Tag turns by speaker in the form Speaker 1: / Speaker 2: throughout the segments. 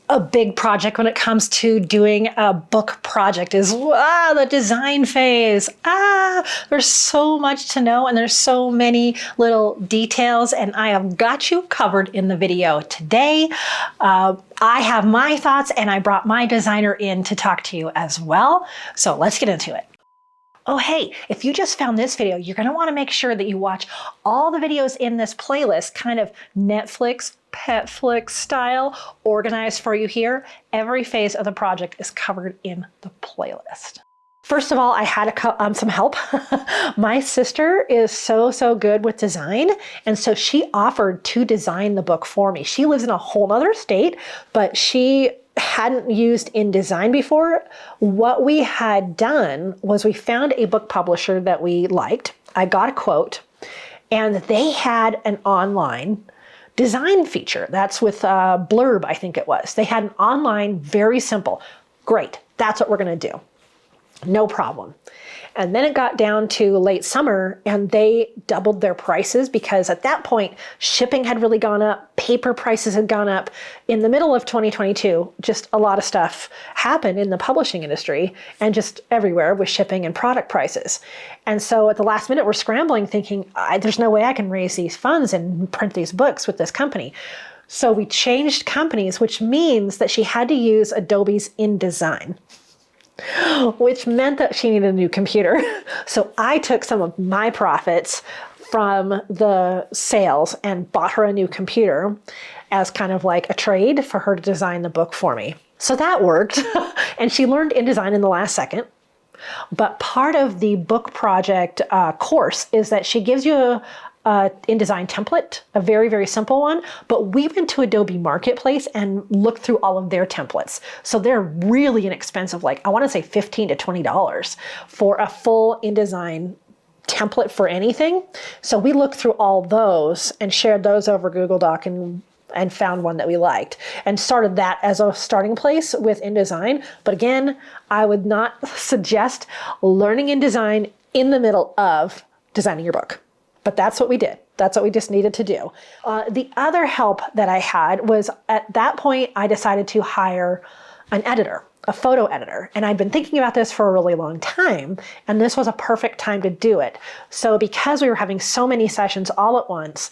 Speaker 1: a big project when it comes to doing a book project is the design phase. There's so much to know and there's so many little details, and I have got you covered in the video today. I have my thoughts and I brought my designer in to talk to you as well. So let's get into it. Oh, hey, if you just found this video, you're going to want to make sure that you watch all the videos in this playlist, kind of Netflix, Petflix style, organized for you here. Every phase of the project is covered in the playlist. First of all, I had some help. My sister is so good with design, and so she offered to design the book for me. She lives in a whole other state, but she hadn't used InDesign before. What we had done was we found a book publisher that we liked. I got a quote, and they had an online design feature. That's with Blurb, I think it was. They had an online, very simple. Great, that's what we're gonna do. No problem. And then it got down to late summer and they doubled their prices because at that point, shipping had really gone up, paper prices had gone up. In the middle of 2022, just a lot of stuff happened in the publishing industry and just everywhere with shipping and product prices. And so at the last minute, we're scrambling thinking, there's no way I can raise these funds and print these books with this company. So we changed companies, which means that she had to use Adobe's InDesign, which meant that she needed a new computer. So I took some of my profits from the sales and bought her a new computer as kind of like a trade for her to design the book for me. So that worked. And she learned InDesign in the last second. But part of the book project course is that she gives you a InDesign template, a very simple one, but we went to Adobe Marketplace and looked through all of their templates. So they're really inexpensive, like I wanna say $15 to $20 for a full InDesign template for anything. So we looked through all those and shared those over Google Doc and found one that we liked and started that as a starting place with InDesign. But again, I would not suggest learning InDesign in the middle of designing your book. But that's what we did. That's what we just needed to do. The other help that I had was at that point, I decided to hire an editor, a photo editor. And I'd been thinking about this for a really long time, and this was a perfect time to do it. So because we were having so many sessions all at once,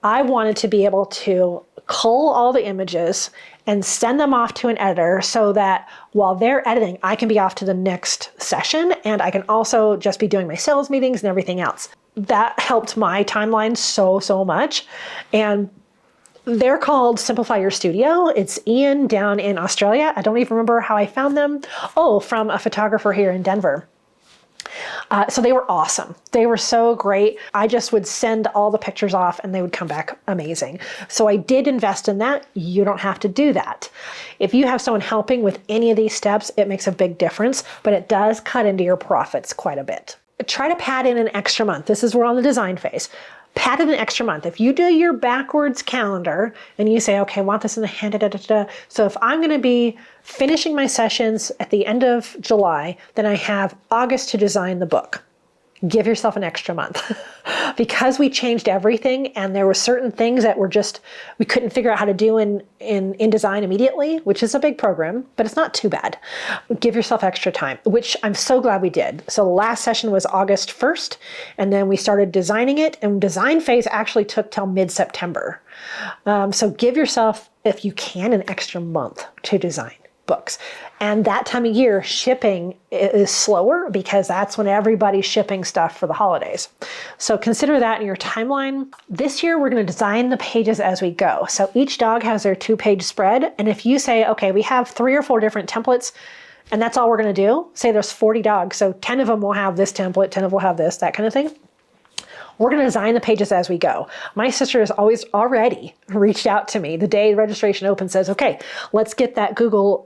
Speaker 1: I wanted to be able to cull all the images and send them off to an editor so that while they're editing, I can be off to the next session, and I can also just be doing my sales meetings and everything else. That helped my timeline so much. And they're called Simplify Your Studio. It's Ian down in Australia. I don't even remember how I found them. Oh, from a photographer here in Denver. So they were awesome. They were so great. I just would send all the pictures off and they would come back amazing. So I did invest in that. You don't have to do that. If you have someone helping with any of these steps, it makes a big difference, but it does cut into your profits quite a bit. Try to pad in an extra month. This is, we're on the design phase. Pad in an extra month. If you do your backwards calendar and you say, okay, I want this in the hand, so if I'm gonna be finishing my sessions at the end of July, then I have August to design the book. Give yourself an extra month. Because we changed everything and there were certain things that were just, we couldn't figure out how to do in InDesign immediately, which is a big program, but it's not too bad. Give yourself extra time, which I'm so glad we did. So the last session was August 1st, and then we started designing it, and design phase actually took till mid-September. So give yourself, if you can, an extra month to design books. And that time of year, shipping is slower because that's when everybody's shipping stuff for the holidays. So consider that in your timeline. This year, we're going to design the pages as we go. So each dog has their 2-page spread. And if you say, okay, we have 3 or 4 different templates, and that's all we're going to do, say there's 40 dogs, so 10 of them will have this template, 10 of them will have this, that kind of thing. We're going to design the pages as we go. My sister has always already reached out to me the day registration opens, says, okay, let's get that Google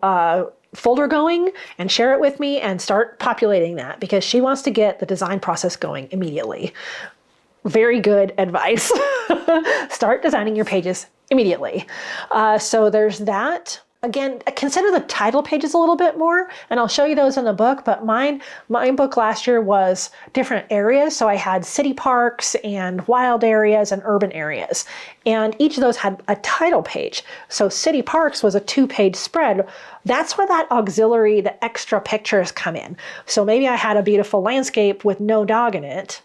Speaker 1: folder going and share it with me and start populating that, because she wants to get the design process going immediately. Very good advice. Start designing your pages immediately. So there's that. Again, consider the title pages a little bit more, and I'll show you those in the book, but my book last year was different areas. So I had city parks and wild areas and urban areas. And each of those had a title page. So city parks was a 2-page spread. That's where that auxiliary, the extra pictures come in. So maybe I had a beautiful landscape with no dog in it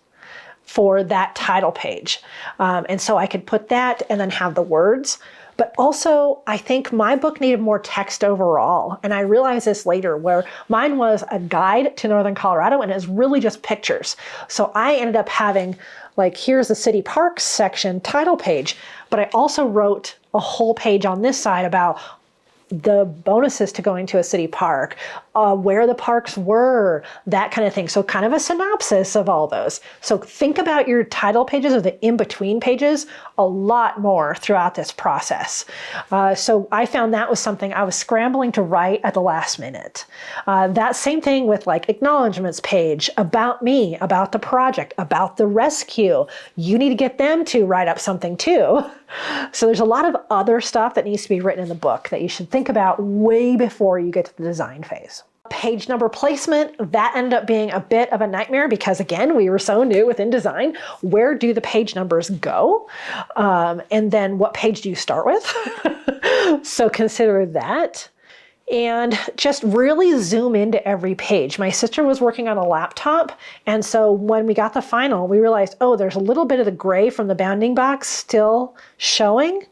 Speaker 1: for that title page. And so I could put that and then have the words. But also, I think my book needed more text overall. And I realized this later, where mine was a guide to Northern Colorado and it was really just pictures. So I ended up having, like, here's the city parks section title page, but I also wrote a whole page on this side about the bonuses to going to a city park, where the parks were, that kind of thing. So kind of a synopsis of all those. So think about your title pages or the in-between pages a lot more throughout this process. So I found that was something I was scrambling to write at the last minute. That same thing with like acknowledgements page, about me, about the project, about the rescue. You need to get them to write up something too. So there's a lot of other stuff that needs to be written in the book that you should think about way before you get to the design phase. Page number placement, that ended up being a bit of a nightmare because, again, we were so new with InDesign. Where do the page numbers go? And then what page do you start with? So consider that. And just really zoom into every page. My sister was working on a laptop, and so when we got the final, we realized, oh, there's a little bit of the gray from the bounding box still showing.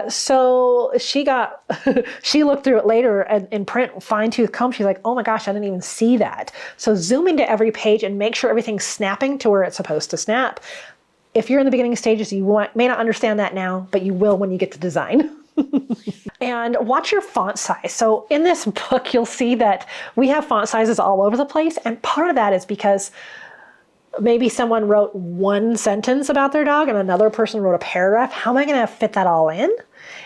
Speaker 1: So she she looked through it later in print, fine-tooth comb. She's like, oh my gosh, I didn't even see that. So zoom into every page and make sure everything's snapping to where it's supposed to snap. If you're in the beginning stages, you may not understand that now, but you will when you get to design. And watch your font size. So in this book, you'll see that we have font sizes all over the place. And part of that is because maybe someone wrote one sentence about their dog and another person wrote a paragraph. How am I going to fit that all in?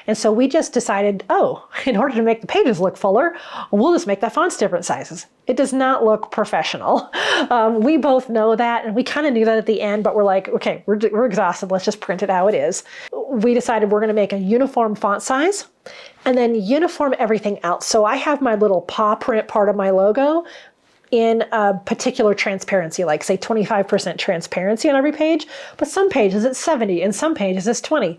Speaker 1: And so we just decided, oh, in order to make the pages look fuller, we'll just make the fonts different sizes. It does not look professional. We both know that, and we kind of knew that at the end, but we're like, okay, we're exhausted. Let's just print it how it is. We decided we're going to make a uniform font size and then uniform everything else. So I have my little paw print part of my logo in a particular transparency, like say 25% transparency on every page, but some pages it's 70 and some pages it's 20.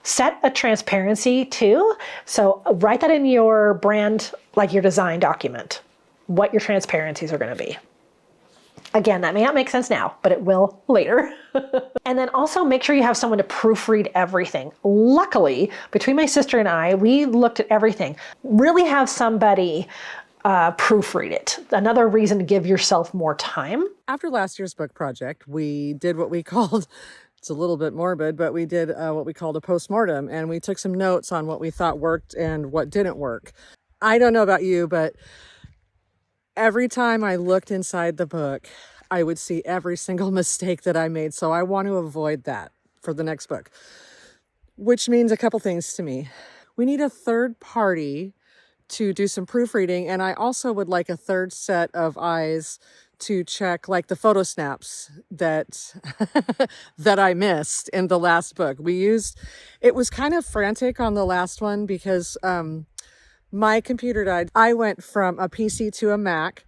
Speaker 1: Set a transparency too. So write that in your brand, like your design document, what your transparencies are going to be. Again, that may not make sense now, but it will later. And then also make sure you have someone to proofread everything. Luckily, between my sister and I, we looked at everything. Really have somebody proofread it. Another reason to give yourself more time.
Speaker 2: After last year's book project, we did what we called, it's a little bit morbid, but we did what we called a postmortem, and we took some notes on what we thought worked and what didn't work. I don't know about you, but every time I looked inside the book, I would see every single mistake that I made. So I want to avoid that for the next book, which means a couple things to me. We need a third party to do some proofreading. And I also would like a third set of eyes to check like the photo snaps that that I missed in the last book. It was kind of frantic on the last one because my computer died. I went from a PC to a Mac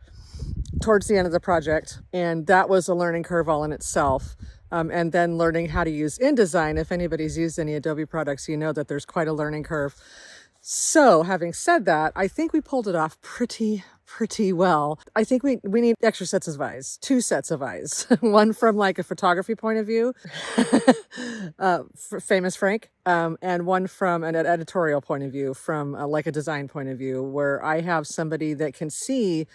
Speaker 2: towards the end of the project, and that was a learning curve all in itself. And then learning how to use InDesign. If anybody's used any Adobe products, you know that there's quite a learning curve. So having said that, I think we pulled it off pretty well. I think we need extra sets of eyes, 2 sets of eyes, one from like a photography point of view, famous Frank, and one from an editorial point of view, from like a design point of view, where I have somebody that can see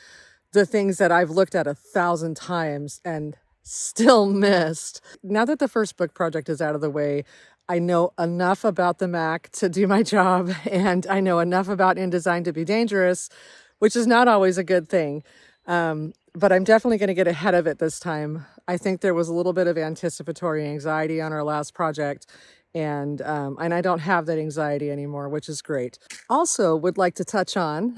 Speaker 2: the things that I've looked at 1,000 times and still missed. Now that the first book project is out of the way, I know enough about the Mac to do my job, and I know enough about InDesign to be dangerous, which is not always a good thing. But I'm definitely going to get ahead of it this time. I think there was a little bit of anticipatory anxiety on our last project, and I don't have that anxiety anymore, which is great. Also would like to touch on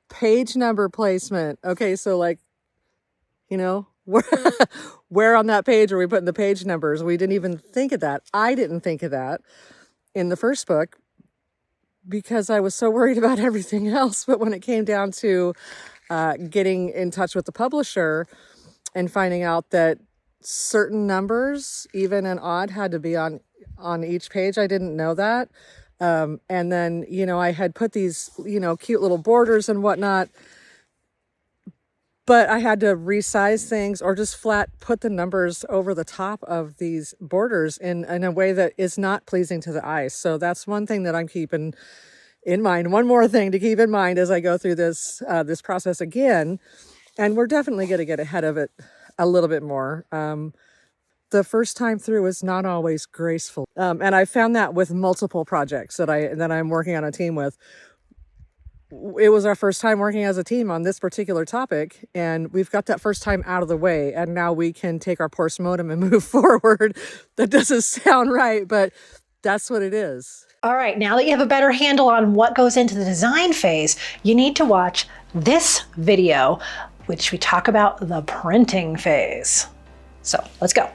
Speaker 2: page number placement. Okay, so like, you know, where on that page are we putting the page numbers? We didn't even think of that. I didn't think of that in the first book because I was so worried about everything else. But when it came down to getting in touch with the publisher and finding out that certain numbers, even and odd, had to be on each page, I didn't know that. And then, I had put these, cute little borders and whatnot, but I had to resize things or just flat put the numbers over the top of these borders in a way that is not pleasing to the eye. So that's one thing that I'm keeping in mind. One more thing to keep in mind as I go through this process again, and we're definitely going to get ahead of it a little bit more. The first time through is not always graceful, and I found that with multiple projects that I'm working on a team with. It was our first time working as a team on this particular topic, and we've got that first time out of the way, and now we can take our postmortem and move forward. That doesn't sound right, but that's what it is.
Speaker 1: All right, now that you have a better handle on what goes into the design phase, you need to watch this video, which we talk about the printing phase. So let's go.